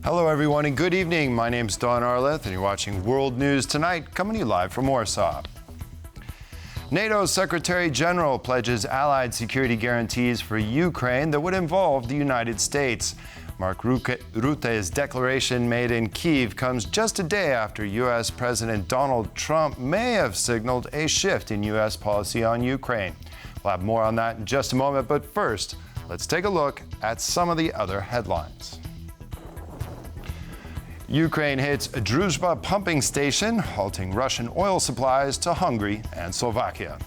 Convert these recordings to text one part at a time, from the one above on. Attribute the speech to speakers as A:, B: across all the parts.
A: Hello everyone and good evening. My name's Don Arleth and you're watching World News Tonight, coming to you live from Warsaw. NATO's Secretary General pledges allied security guarantees for Ukraine that would involve the United States. Mark Rutte's declaration made in Kyiv comes just a day after U.S. President Donald Trump may have signaled a shift in U.S. policy on Ukraine. We'll have more on that in just a moment, but first, let's take a look at some of the other headlines. Ukraine hits a Druzhba pumping station, halting Russian oil supplies to Hungary and Slovakia.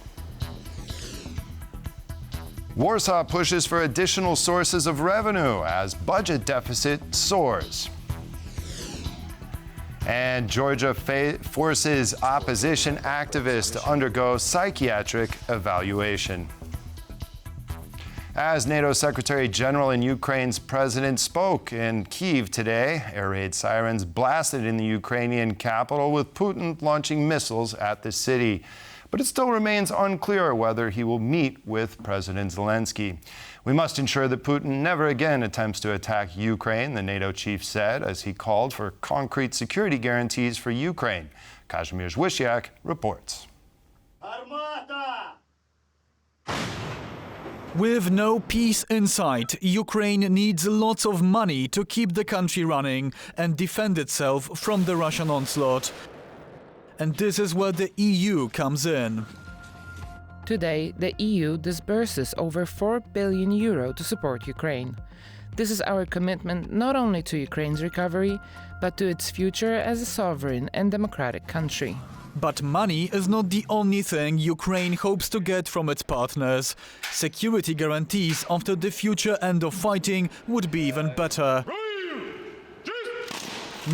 A: Warsaw pushes for additional sources of revenue as budget deficit soars. And Georgia forces opposition activists to undergo psychiatric evaluation. As NATO Secretary General and Ukraine's president spoke in Kyiv today, air raid sirens blasted in the Ukrainian capital, with Putin launching missiles at the city. But it still remains unclear whether he will meet with President Zelenskyy. We must ensure that Putin never again attempts to attack Ukraine, the NATO chief said, as he called for concrete security guarantees for Ukraine. Kazimierz Wysiak reports.
B: With no peace in sight, Ukraine needs lots of money to keep the country running and defend itself from the Russian onslaught. And this is where the EU comes in.
C: Today, the EU disburses over €4 billion to support Ukraine. This is our commitment not only to Ukraine's recovery, but to its future as a sovereign and democratic country.
B: But money is not the only thing Ukraine hopes to get from its partners. Security guarantees after the future end of fighting would be even better.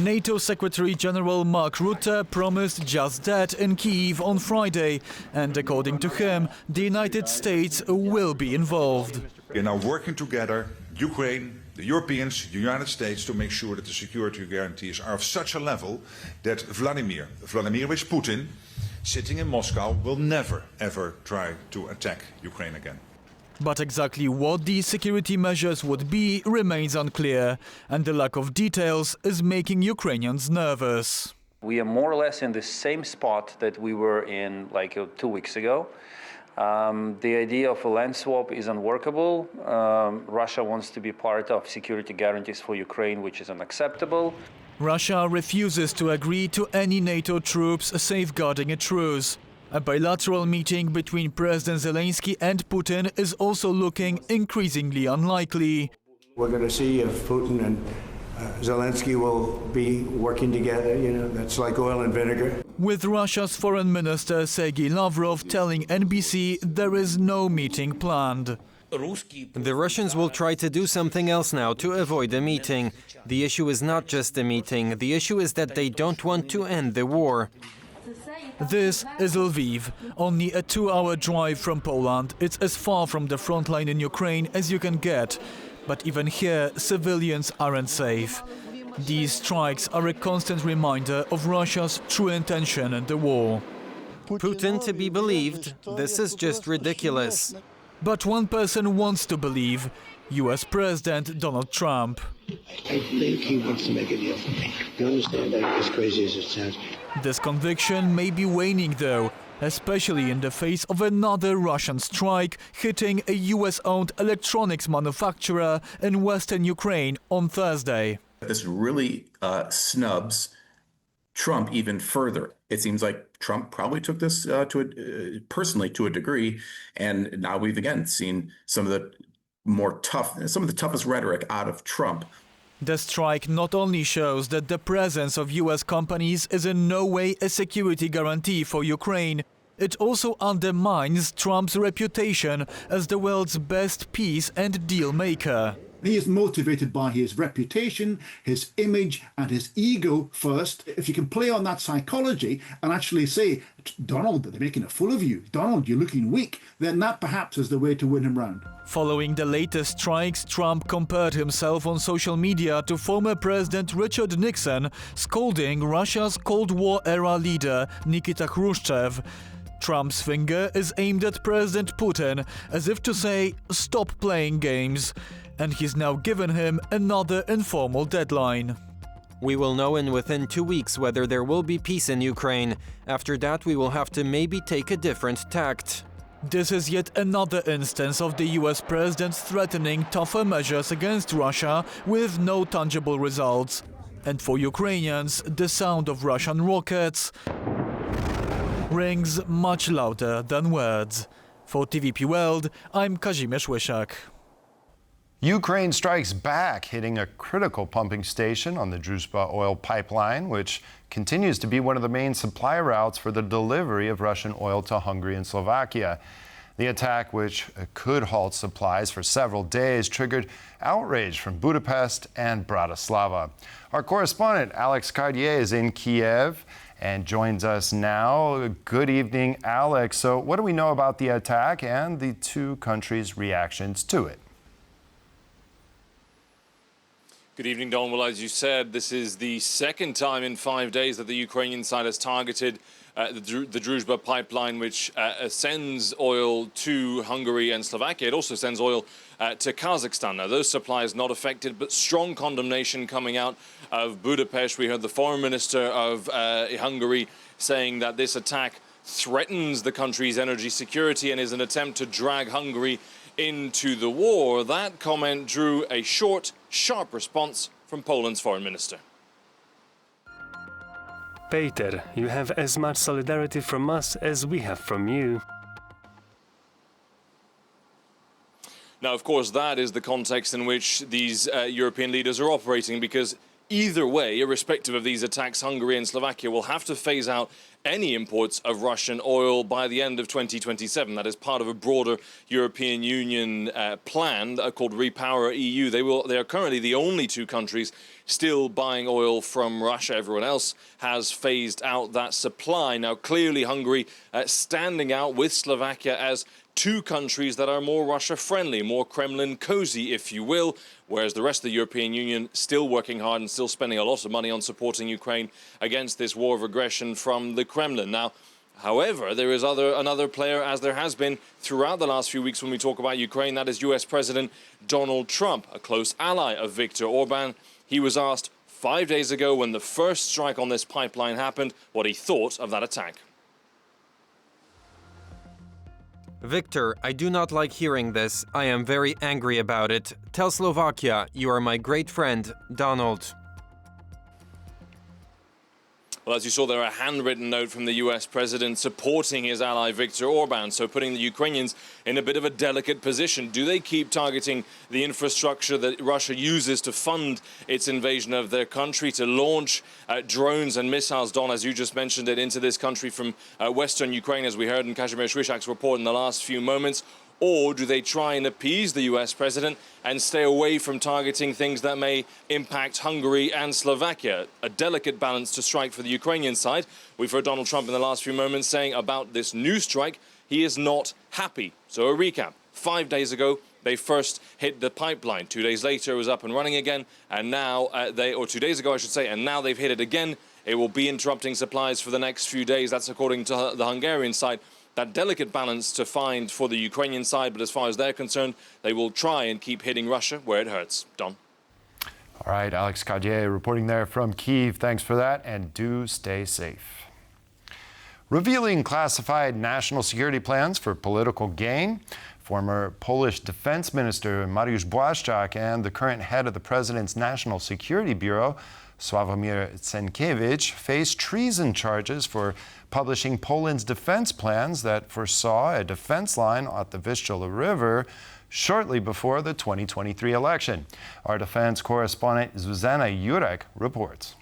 B: NATO Secretary General Mark Rutte promised just that in Kyiv on Friday, and according to him, the United States will be involved.
D: We are now working together, Ukraine, the Europeans, the United States, to make sure that the security guarantees are of such a level that Vladimirovich Putin, sitting in Moscow, will never, ever try to attack Ukraine again.
B: But exactly what these security measures would be remains unclear, and the lack of details is making Ukrainians nervous.
E: We are more or less in the same spot that we were in 2 weeks ago. The idea of a land swap is unworkable. Russia wants to be part of security guarantees for Ukraine, which is unacceptable.
B: Russia refuses to agree to any NATO troops safeguarding a truce. A bilateral meeting between President Zelenskyy and Putin is also looking increasingly unlikely.
F: We're going to see if Putin and Zelenskyy will be working together. That's like oil and vinegar.
B: With Russia's Foreign Minister Sergei Lavrov telling NBC there is no meeting planned.
G: The Russians will try to do something else now to avoid a meeting. The issue is not just a meeting. The issue is that they don't want to end the war.
B: This is Lviv, only a 2-hour drive from Poland. It's as far from the front line in Ukraine as you can get. But even here, civilians aren't safe. These strikes are a constant reminder of Russia's true intention in the war.
G: Putin to be believed? This is just ridiculous.
B: But one person wants to believe, US President Donald Trump.
H: I think he wants to make a deal for me. You understand that, as crazy as it sounds?
B: This conviction may be waning though, especially in the face of another Russian strike hitting a US-owned electronics manufacturer in western Ukraine on Thursday.
I: This really snubs Trump even further. It seems like Trump probably took this personally to a degree, and now we've again seen some of the toughest rhetoric out of Trump.
B: The strike not only shows that the presence of US companies is in no way a security guarantee for Ukraine, it also undermines Trump's reputation as the world's best peace and deal maker.
J: He is motivated by his reputation, his image, and his ego first. If you can play on that psychology and actually say, Donald, they're making a fool of you. Donald, you're looking weak. Then that perhaps is the way to win him round.
B: Following the latest strikes, Trump compared himself on social media to former President Richard Nixon, scolding Russia's Cold War-era leader Nikita Khrushchev. Trump's finger is aimed at President Putin, as if to say, stop playing games. And he's now given him another informal deadline.
G: We will know within 2 weeks whether there will be peace in Ukraine. After that, we will have to maybe take a different tact.
B: This is yet another instance of the US president threatening tougher measures against Russia with no tangible results. And for Ukrainians, the sound of Russian rockets rings much louder than words. For TVP World, I'm Kazimierz Błaszczak.
A: Ukraine strikes back, hitting a critical pumping station on the Druzhba oil pipeline, which continues to be one of the main supply routes for the delivery of Russian oil to Hungary and Slovakia. The attack, which could halt supplies for several days, triggered outrage from Budapest and Bratislava. Our correspondent Alex Cartier is in Kyiv and joins us now. Good evening, Alex. So what do we know about the attack and the two countries' reactions to it?
K: Good evening, Don. Well, as you said, this is the second time in 5 days that the Ukrainian side has targeted the Druzhba pipeline, which sends oil to Hungary and Slovakia. It also sends oil to Kazakhstan. Now, those supplies not affected, but strong condemnation coming out of Budapest. We heard the foreign minister of Hungary saying that this attack threatens the country's energy security and is an attempt to drag Hungary into the war. That comment drew a short, sharp response from Poland's foreign minister.
L: Peter, you have as much solidarity from us as we have from you.
K: Now, of course, that is the context in which these European leaders are operating, because either way, irrespective of these attacks, Hungary and Slovakia will have to phase out any imports of Russian oil by the end of 2027. That is part of a broader European Union plan called Repower EU. They are currently the only two countries still buying oil from Russia. Everyone else has phased out that supply. Now, clearly, Hungary standing out with Slovakia as two countries that are more Russia-friendly, more Kremlin-cozy, if you will, whereas the rest of the European Union still working hard and still spending a lot of money on supporting Ukraine against this war of aggression from the Kremlin. Now, however, there is another player, as there has been throughout the last few weeks when we talk about Ukraine. That is US President Donald Trump, a close ally of Viktor Orban. He was asked 5 days ago, when the first strike on this pipeline happened, what he thought of that attack.
G: Victor, I do not like hearing this. I am very angry about it. Tell Slovakia you are my great friend, Donald.
K: Well, as you saw there, a handwritten note from the US president supporting his ally Viktor Orban, so putting the Ukrainians in a bit of a delicate position. Do they keep targeting the infrastructure that Russia uses to fund its invasion of their country, to launch drones and missiles, Don, as you just mentioned it, into this country from western Ukraine, as we heard in Kazimierz Błaszczak's report in the last few moments? Or do they try and appease the US president and stay away from targeting things that may impact Hungary and Slovakia? A delicate balance to strike for the Ukrainian side. We've heard Donald Trump in the last few moments saying about this new strike, he is not happy. So a recap. 5 days ago, they first hit the pipeline. 2 days later, it was up and running again. And now 2 days ago, I should say, and now they've hit it again. It will be interrupting supplies for the next few days. That's according to the Hungarian side. That delicate balance to find for the Ukrainian side, but as far as they're concerned, they will try and keep hitting Russia where it hurts. Don.
A: All right, Alex Cartier reporting there from Kyiv. Thanks for that, and do stay safe. Revealing classified national security plans for political gain, former Polish Defense Minister Mariusz Błaszczak and the current head of the President's National Security Bureau, Sławomir Cenckiewicz, face treason charges for publishing Poland's defense plans that foresaw a defense line at the Vistula River shortly before the 2023 election. Our defense correspondent Zuzanna Jurek reports.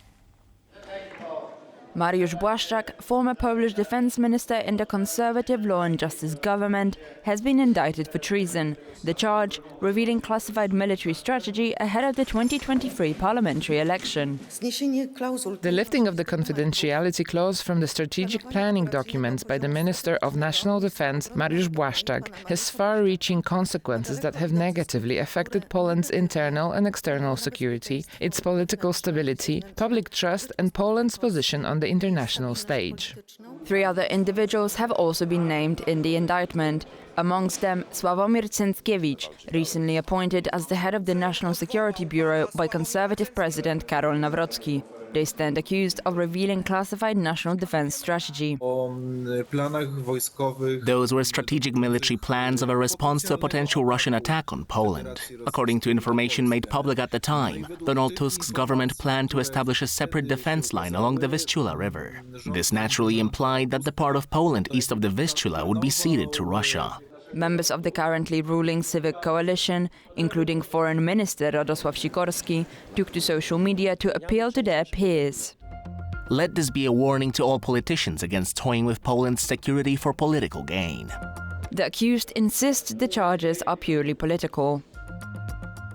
M: Mariusz Błaszczak, former Polish defense minister in the Conservative Law and Justice government, has been indicted for treason. The charge, revealing classified military strategy ahead of the 2023 parliamentary election.
C: The lifting of the confidentiality clause from the strategic planning documents by the Minister of National Defense, Mariusz Błaszczak, has far-reaching consequences that have negatively affected Poland's internal and external security, its political stability, public trust, and Poland's position on the international stage.
M: 3 other individuals have also been named in the indictment. Amongst them, Sławomir Cenckiewicz, recently appointed as the head of the National Security Bureau by Conservative President Karol Nawrocki. They stand accused of revealing classified national defense strategy.
N: Those were strategic military plans of a response to a potential Russian attack on Poland. According to information made public at the time, Donald Tusk's government planned to establish a separate defense line along the Vistula River. This naturally implied that the part of Poland east of the Vistula would be ceded to Russia.
M: Members of the currently ruling civic coalition, including Foreign Minister Radosław Sikorski, took to social media to appeal to their peers.
N: Let this be a warning to all politicians against toying with Poland's security for political gain.
M: The accused insist the charges are purely political.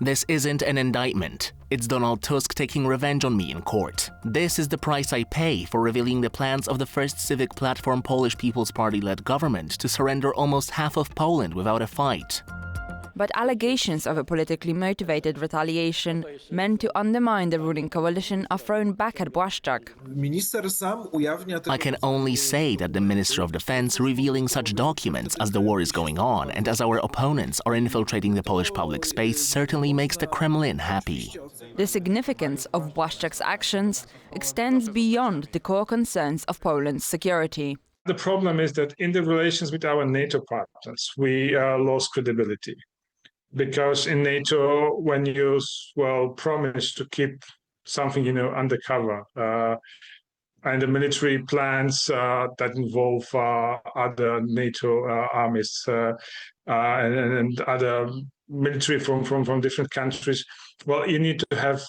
N: This isn't an indictment. It's Donald Tusk taking revenge on me in court. This is the price I pay for revealing the plans of the first civic platform Polish People's Party-led government to surrender almost half of Poland without a fight.
M: But allegations of a politically motivated retaliation meant to undermine the ruling coalition are thrown back at Błaszczak.
N: I can only say that the Minister of Defense revealing such documents as the war is going on and as our opponents are infiltrating the Polish public space certainly makes the Kremlin happy.
M: The significance of Błaszczak's actions extends beyond the core concerns of Poland's security.
O: The problem is that in the relations with our NATO partners, we lost credibility. Because in NATO, when you promise to keep something undercover, and the military plans that involve other NATO armies and other military from different countries, you need to have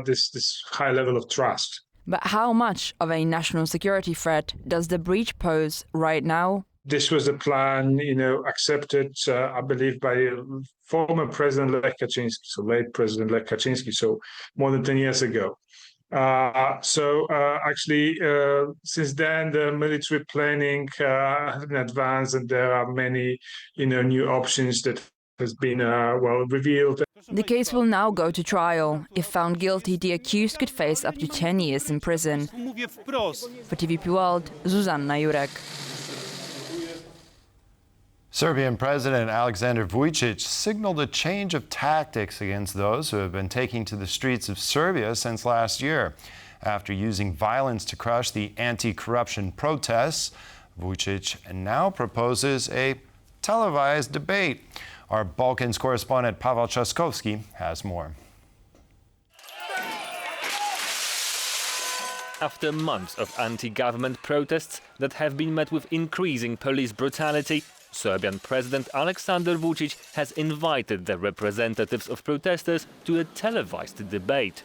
O: this high level of trust.
M: But how much of a national security threat does the breach pose right now?
O: This was a plan, accepted, I believe, by former President Lech Kaczynski, so late President Lech Kaczynski, so more than 10 years ago. Actually, since then, the military planning has been advanced, and there are many, new options that has been, revealed.
M: The case will now go to trial. If found guilty, the accused could face up to 10 years in prison. For TVP World, Zuzanna Jurek.
A: Serbian President Aleksandar Vučić signaled a change of tactics against those who have been taking to the streets of Serbia since last year. After using violence to crush the anti-corruption protests, Vučić now proposes a televised debate. Our Balkans correspondent Pavel Trzaskowski has more.
P: After months of anti-government protests that have been met with increasing police brutality, Serbian President Aleksandar Vučić has invited the representatives of protesters to a televised debate.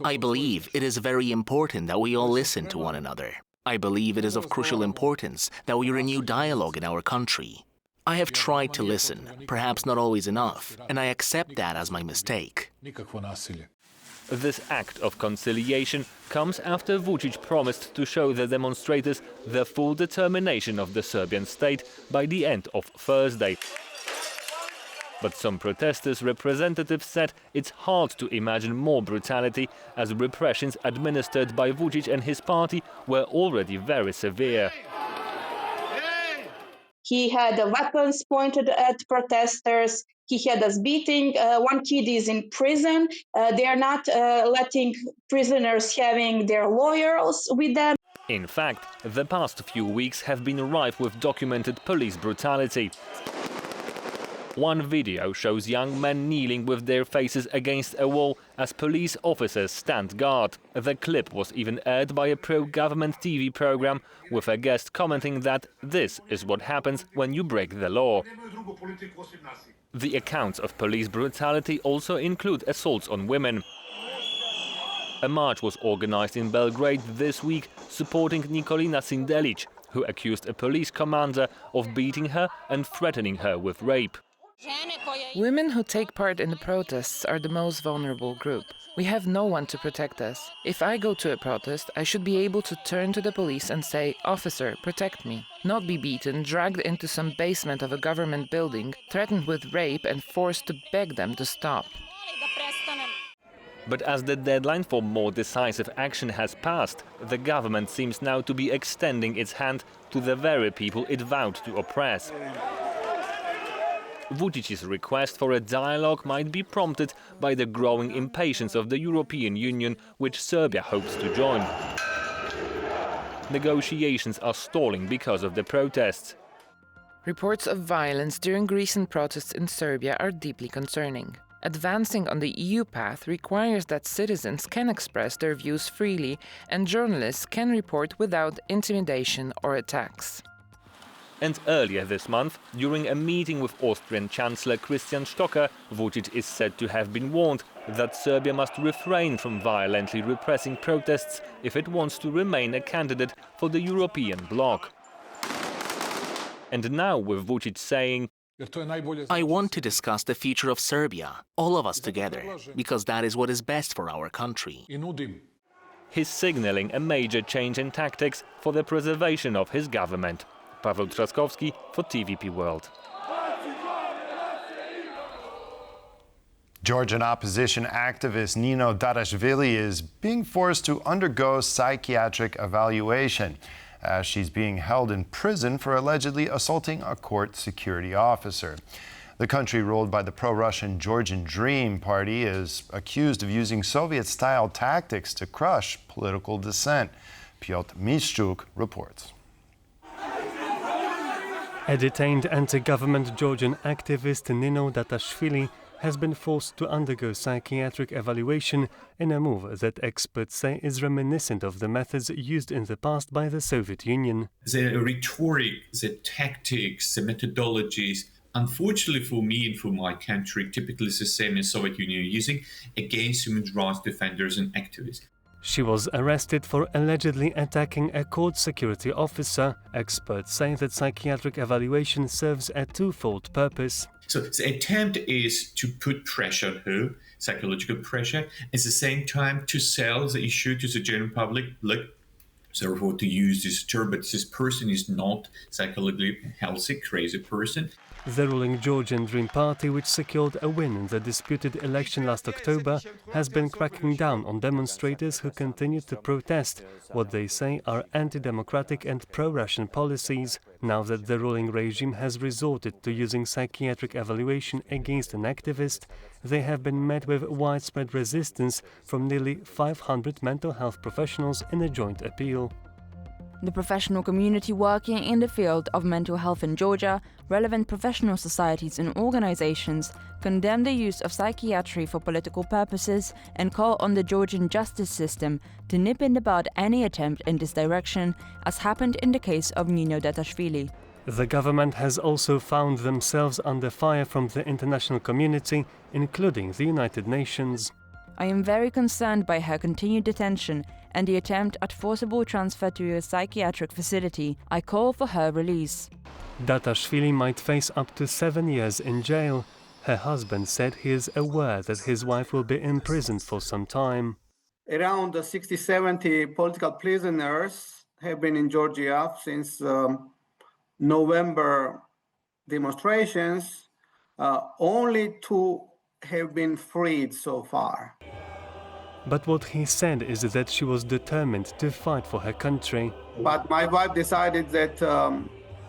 N: I believe it is very important that we all listen to one another. I believe it is of crucial importance that we renew dialogue in our country. I have tried to listen, perhaps not always enough, and I accept that as my mistake.
P: This act of conciliation comes after Vučić promised to show the demonstrators the full determination of the Serbian state by the end of Thursday. But some protesters' representatives said it's hard to imagine more brutality, as repressions administered by Vučić and his party were already very severe.
Q: He had weapons pointed at protesters. He had us beating. One kid is in prison. They are not letting prisoners having their lawyers with them.
P: In fact, the past few weeks have been rife with documented police brutality. One video shows young men kneeling with their faces against a wall as police officers stand guard. The clip was even aired by a pro-government TV program, with a guest commenting that this is what happens when you break the law. The accounts of police brutality also include assaults on women. A march was organized in Belgrade this week supporting Nikolina Sindelic, who accused a police commander of beating her and threatening her with rape.
C: Women who take part in the protests are the most vulnerable group. We have no one to protect us. If I go to a protest, I should be able to turn to the police and say, "Officer, protect me." Not be beaten, dragged into some basement of a government building, threatened with rape and forced to beg them to stop.
P: But as the deadline for more decisive action has passed, the government seems now to be extending its hand to the very people it vowed to oppress. Vucic's request for a dialogue might be prompted by the growing impatience of the European Union, which Serbia hopes to join. Negotiations are stalling because of the protests.
C: Reports of violence during recent protests in Serbia are deeply concerning. Advancing on the EU path requires that citizens can express their views freely and journalists can report without intimidation or attacks.
P: And earlier this month, during a meeting with Austrian Chancellor Christian Stocker, Vucic is said to have been warned that Serbia must refrain from violently repressing protests if it wants to remain a candidate for the European bloc. And now with Vucic saying,
N: I want to discuss the future of Serbia, all of us together, because that is what is best for our country.
P: He's signaling a major change in tactics for the preservation of his government. Paweł Trzaskowski for TVP World.
A: Georgian opposition activist Nino Dadashvili is being forced to undergo psychiatric evaluation as she's being held in prison for allegedly assaulting a court security officer. The country ruled by the pro-Russian Georgian Dream Party is accused of using Soviet-style tactics to crush political dissent. Piotr Miszczuk reports.
L: A detained anti-government Georgian activist Nino Dadashvili has been forced to undergo psychiatric evaluation in a move that experts say is reminiscent of the methods used in the past by the Soviet Union.
R: The rhetoric, the tactics, the methodologies, unfortunately for me and for my country, typically the same as Soviet Union using against human rights defenders and activists.
L: She was arrested for allegedly attacking a court security officer. Experts say that psychiatric evaluation serves a twofold purpose.
R: So the attempt is to put pressure on her, psychological pressure, at the same time to sell the issue to the general public, like, therefore to use this term, but this person is not psychologically healthy, crazy person.
L: The ruling Georgian Dream Party, which secured a win in the disputed election last October, has been cracking down on demonstrators who continue to protest what they say are anti-democratic and pro-Russian policies. Now that the ruling regime has resorted to using psychiatric evaluation against an activist, they have been met with widespread resistance from nearly 500 mental health professionals in a joint appeal.
M: The professional community working in the field of mental health in Georgia, relevant professional societies and organizations condemn the use of psychiatry for political purposes and call on the Georgian justice system to nip in the bud any attempt in this direction, as happened in the case of Nino Dadashvili.
L: The government has also found themselves under fire from the international community, including the United Nations.
M: I am very concerned by her continued detention and the attempt at forcible transfer to a psychiatric facility. I call for her release.
L: Dadashvili might face up to 7 years in jail. Her husband said he is aware that his wife will be imprisoned for some time.
S: Around 60-70 political prisoners have been in Georgia since November demonstrations. Only 2 have been freed so far.
L: But what he said is that she was determined to fight for her country.
S: But my wife decided that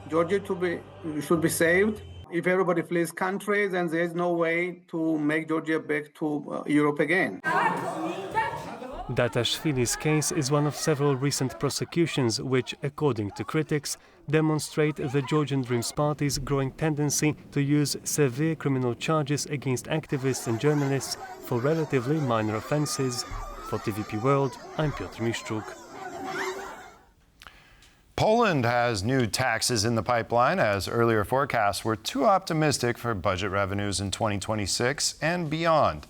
S: Georgia should be saved. If everybody flees country, then there is no way to make Georgia back to Europe again.
L: Dadashvili's case is one of several recent prosecutions which, according to critics, demonstrate the Georgian Dreams Party's growing tendency to use severe criminal charges against activists and journalists for relatively minor offences. For TVP World, I'm Piotr Miszczuk.
A: Poland has new taxes in the pipeline as earlier forecasts were too optimistic for budget revenues in 2026 and beyond.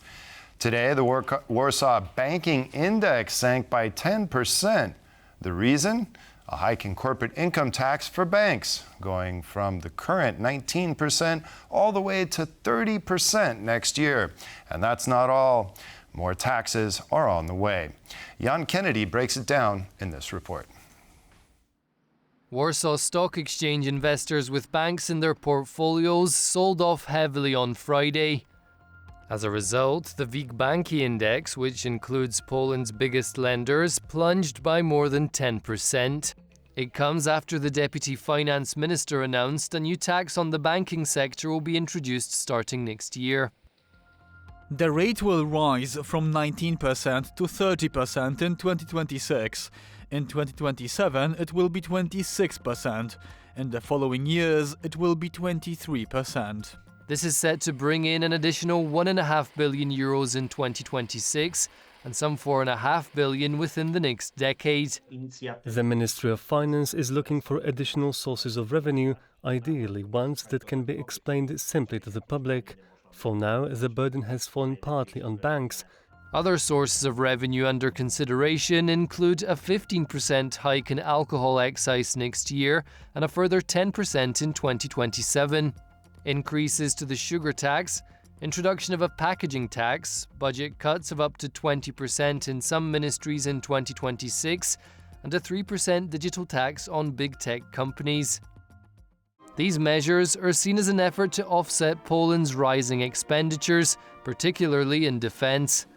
A: Today, the Warsaw Banking Index sank by 10%. The reason? A hike in corporate income tax for banks, going from the current 19% all the way to 30% next year. And that's not all. More taxes are on the way. Jan Kennedy breaks it down in this report.
T: Warsaw Stock Exchange investors with banks in their portfolios sold off heavily on Friday. As a result, the WIG Banki Index, which includes Poland's biggest lenders, plunged by more than 10%. It comes after the Deputy Finance Minister announced a new tax on the banking sector will be introduced starting next year.
B: The rate will rise from 19% to 30% in 2026. In 2027, it will be 26%. In the following years, it will be 23%.
T: This is set to bring in an additional €1.5 billion in 2026 and some €4.5 billion within the next decade.
L: The Ministry of Finance is looking for additional sources of revenue, ideally ones that can be explained simply to the public. For now, the burden has fallen partly on banks.
T: Other sources of revenue under consideration include a 15% hike in alcohol excise next year and a further 10% in 2027. Increases to the sugar tax, introduction of a packaging tax, budget cuts of up to 20% in some ministries in 2026, and a 3% digital tax on big tech companies. These measures are seen as an effort to offset Poland's rising expenditures, particularly in defence.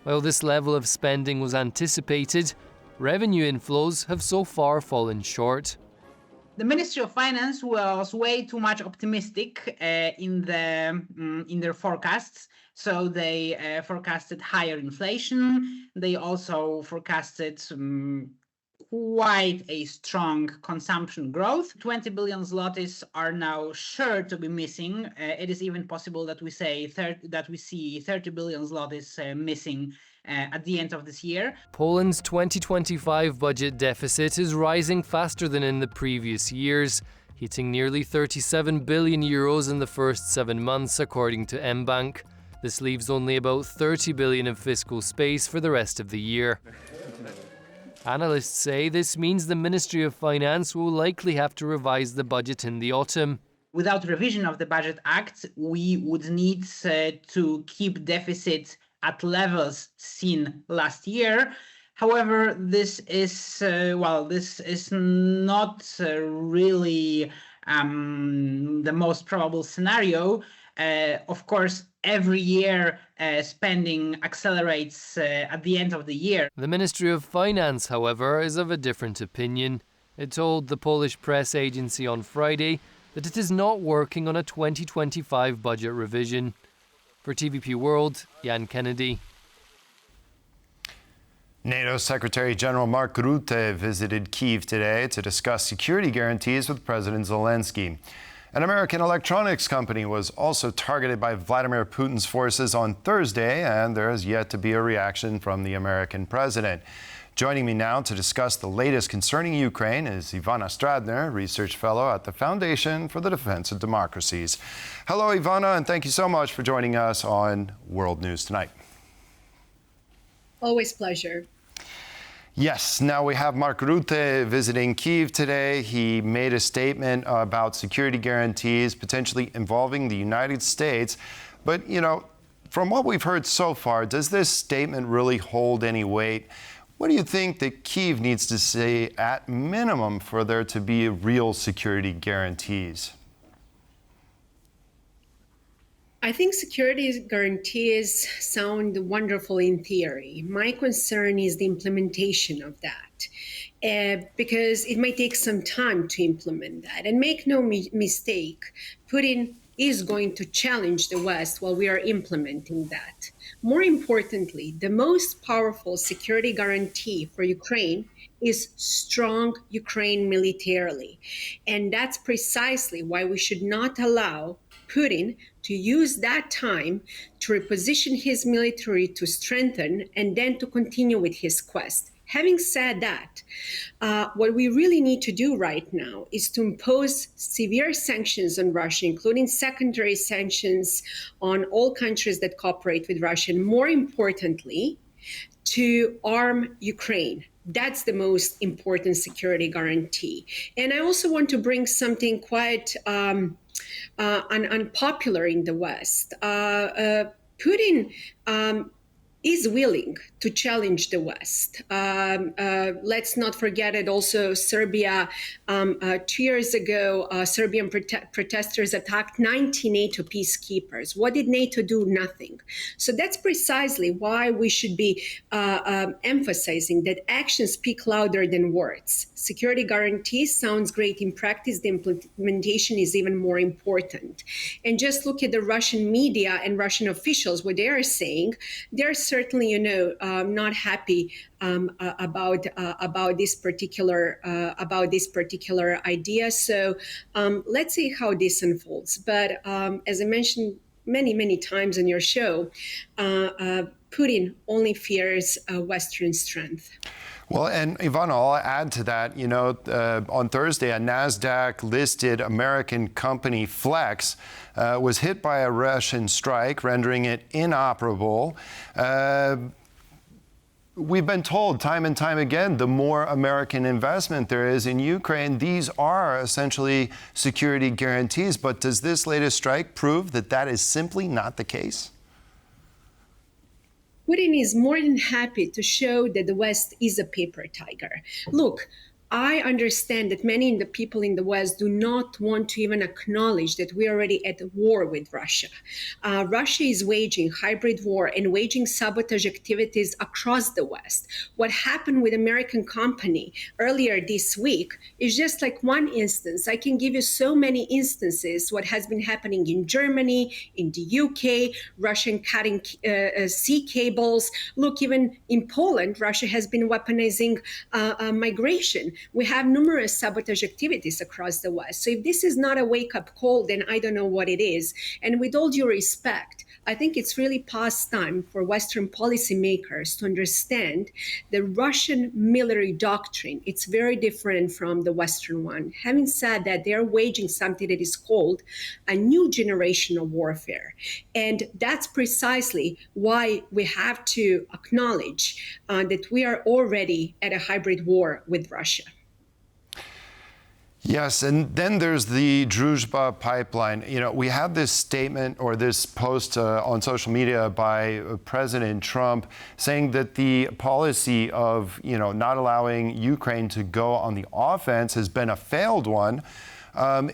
T: While this level of spending was anticipated, revenue inflows have so far fallen short.
U: The Ministry of Finance was way too much optimistic in their forecasts. So they forecasted higher inflation. They also forecasted quite a strong consumption growth. 20 billion zlotys are now sure to be missing. It is even possible that we see 30 billion zlotys missing at the end of this year.
T: Poland's 2025 budget deficit is rising faster than in the previous years, hitting nearly 37 billion euros in the first 7 months, according to mBank. This leaves only about 30 billion of fiscal space for the rest of the year. Analysts say this means the Ministry of Finance will likely have to revise the budget in the autumn.
U: Without revision of the Budget Act, we would need to keep deficit at levels seen last year. However, this is not really the most probable scenario. Of course, every year spending accelerates at the end of the year.
T: The Ministry of Finance, however, is of a different opinion. It told the Polish press agency on Friday that it is not working on a 2025 budget revision. For TVP World, Jan Kennedy.
A: NATO Secretary General Mark Rutte visited Kyiv today to discuss security guarantees with President Zelenskyy. An American electronics company was also targeted by Vladimir Putin's forces on Thursday, and there has yet to be a reaction from the American president. Joining me now to discuss the latest concerning Ukraine is Ivana Stradner, research fellow at the Foundation for the Defense of Democracies. Hello, Ivana, and thank you so much for joining us on World News Tonight.
V: Always pleasure.
A: Yes, now we have Mark Rutte visiting Kyiv today. He made a statement about security guarantees potentially involving the United States. But, from what we've heard so far, does this statement really hold any weight? What do you think that Kyiv needs to say at minimum for there to be real security guarantees?
V: I think security guarantees sound wonderful in theory. My concern is the implementation of that, because it might take some time to implement that. And make no mistake, Putin is going to challenge the West while we are implementing that. More importantly, the most powerful security guarantee for Ukraine is strong Ukraine militarily. And that's precisely why we should not allow Putin to use that time to reposition his military to strengthen and then to continue with his quest. Having said that, what we really need to do right now is to impose severe sanctions on Russia, including secondary sanctions on all countries that cooperate with Russia, and more importantly, to arm Ukraine. That's the most important security guarantee. And I also want to bring something quite unpopular in the West. Putin is willing to challenge the West. Let's not forget it also, Serbia, 2 years ago, Serbian protesters attacked 90 NATO peacekeepers. What did NATO do? Nothing. So that's precisely why we should be emphasizing that actions speak louder than words. Security guarantees sounds great in practice. The implementation is even more important. And just look at the Russian media and Russian officials, what they are saying. They're certainly, not happy about this particular idea. So let's see how this unfolds. But as I mentioned many times on your show, Putin only fears Western strength.
A: Well, and Ivana, I'll add to that, on Thursday, a NASDAQ-listed American company, Flex, was hit by a Russian strike, rendering it inoperable. We've been told time and time again, the more American investment there is in Ukraine, these are essentially security guarantees. But does this latest strike prove that that is simply not the case?
V: Putin is more than happy to show that the West is a paper tiger. Look, I understand that many of the people in the West do not want to even acknowledge that we're already at war with Russia. Russia is waging hybrid war and waging sabotage activities across the West. What happened with American company earlier this week is just like one instance. I can give you so many instances what has been happening in Germany, in the UK, Russian cutting sea cables. Look, even in Poland, Russia has been weaponizing migration. We have numerous sabotage activities across the West. So if this is not a wake-up call, then I don't know what it is. And with all due respect, I think it's really past time for Western policymakers to understand the Russian military doctrine. It's very different from the Western one. Having said that, they're waging something that is called a new generation of warfare. And that's precisely why we have to acknowledge that we are already at a hybrid war with Russia.
A: Yes, and then there's the Druzhba pipeline. We have this statement or this post on social media by President Trump saying that the policy of, not allowing Ukraine to go on the offense has been a failed one.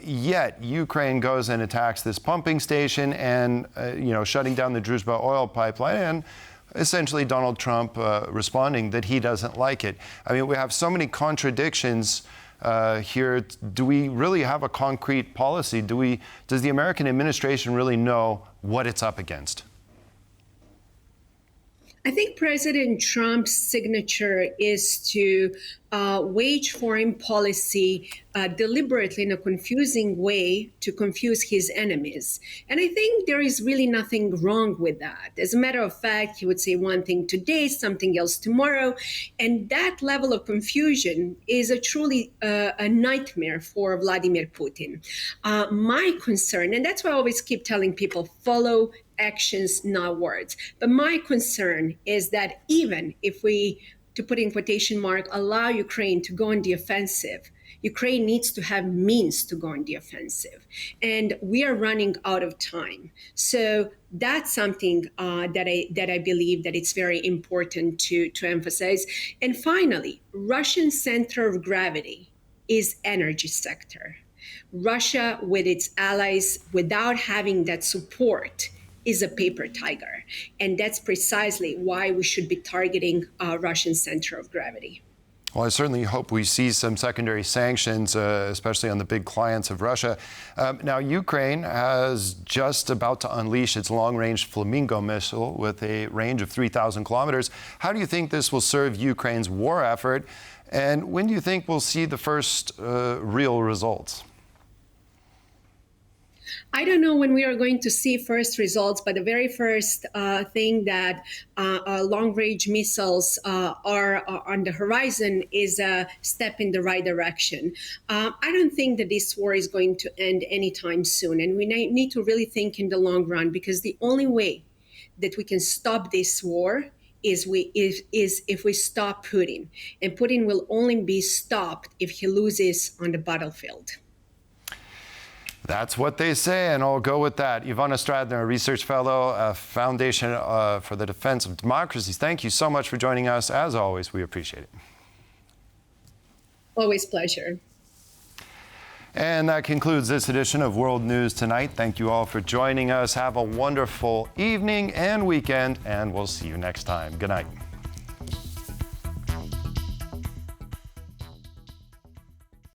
A: Yet Ukraine goes and attacks this pumping station and, shutting down the Druzhba oil pipeline, and essentially Donald Trump responding that he doesn't like it. I mean, we have so many contradictions here. Do we really have a concrete policy? Does the American administration really know what it's up against?
V: I think President Trump's signature is to wage foreign policy deliberately in a confusing way to confuse his enemies. And I think there is really nothing wrong with that. As a matter of fact, he would say one thing today, something else tomorrow. And that level of confusion is truly a nightmare for Vladimir Putin. My concern, and that's why I always keep telling people, follow actions, not words. But my concern is that even if we, to put in quotation mark, allow Ukraine to go on the offensive, Ukraine needs to have means to go on the offensive. And we are running out of time. So that's something that I believe that it's very important to emphasize. And finally, Russian center of gravity is energy sector. Russia with its allies, without having that support, is a paper tiger. And that's precisely why we should be targeting Russian center of gravity.
A: Well, I certainly hope we see some secondary sanctions, especially on the big clients of Russia. Now, Ukraine is just about to unleash its long-range Flamingo missile with a range of 3,000 kilometers. How do you think this will serve Ukraine's war effort? And when do you think we'll see the first real results?
V: I don't know when we are going to see first results, but the very first thing that long-range missiles are on the horizon is a step in the right direction. I don't think that this war is going to end anytime soon, and we need to really think in the long run, because the only way that we can stop this war is if we stop Putin, and Putin will only be stopped if he loses on the battlefield.
A: That's what they say, and I'll go with that. Ivana Stradner, a research fellow, Foundation for the Defense of Democracies. Thank you so much for joining us. As always, we appreciate it.
V: Always pleasure.
A: And that concludes this edition of World News Tonight. Thank you all for joining us. Have a wonderful evening and weekend, and we'll see you next time. Good night.